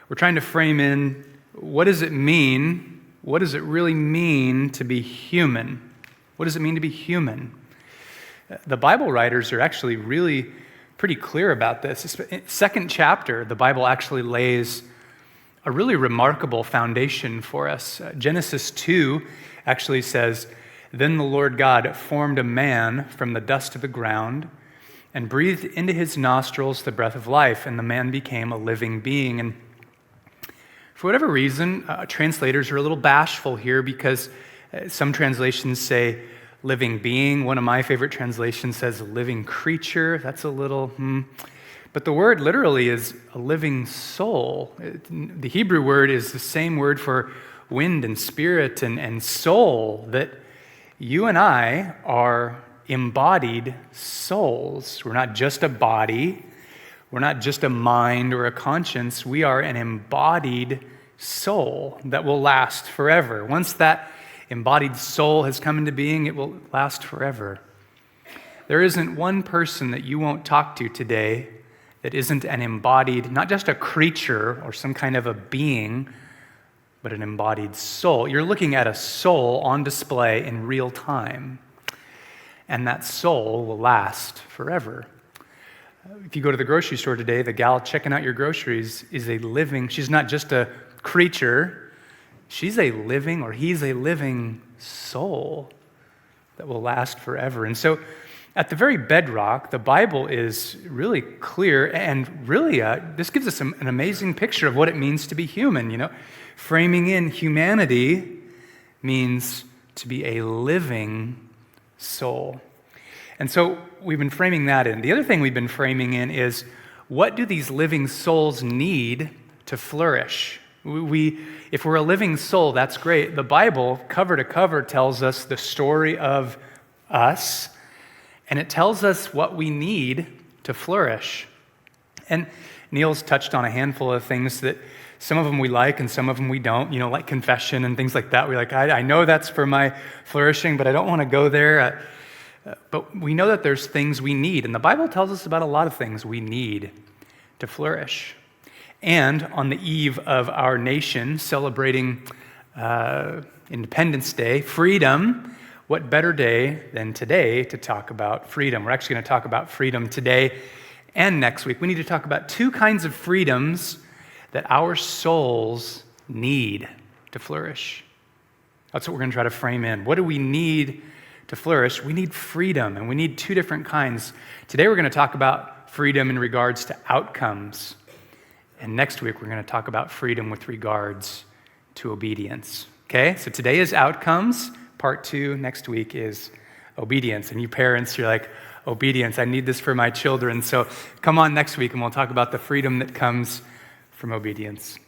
We're trying to frame in, what does it mean? What does it really mean to be human? What does it mean to be human? The Bible writers are actually really pretty clear about this. Second chapter, the Bible actually lays a really remarkable foundation for us. Genesis 2 actually says, "Then the Lord God formed a man from the dust of the ground and breathed into his nostrils the breath of life, and the man became a living being." And for whatever reason, translators are a little bashful here because some translations say living being. One of my favorite translations says living creature. That's a little, But the word literally is a living soul. The Hebrew word is the same word for wind and spirit and soul, that you and I are embodied souls. We're not just a body. We're not just a mind or a conscience. We are an embodied soul that will last forever. Once that embodied soul has come into being, it will last forever. There isn't one person that you won't talk to today that isn't an embodied, not just a creature or some kind of a being, but an embodied soul. You're looking at a soul on display in real time, and that soul will last forever. If you go to the grocery store today, the gal checking out your groceries is she's not just a creature, she's a living, or he's a living soul that will last forever. And so at the very bedrock, the Bible is really clear, and really this gives us an amazing picture of what it means to be human. Framing in humanity means to be a living soul. And so we've been framing that in. The other thing we've been framing in is, what do these living souls need to flourish? If we're a living soul, that's great. The Bible, cover to cover, tells us the story of us, and it tells us what we need to flourish. And Neil's touched on a handful of things that some of them we like and some of them we don't, like confession and things like that. We're like, I know that's for my flourishing, but I don't want to go there. But we know that there's things we need, and the Bible tells us about a lot of things we need to flourish. And on the eve of our nation celebrating Independence Day, freedom, what better day than today to talk about freedom? We're actually going to talk about freedom today and next week. We need to talk about two kinds of freedoms that our souls need to flourish. That's what we're going to try to frame in. What do we need to flourish? We need freedom, and we need two different kinds. Today we're going to talk about freedom in regards to outcomes. And next week, we're going to talk about freedom with regards to obedience. Okay? So today is outcomes. Part 2 next week is obedience. And you parents, you're like, obedience, I need this for my children. So come on next week, and we'll talk about the freedom that comes from obedience.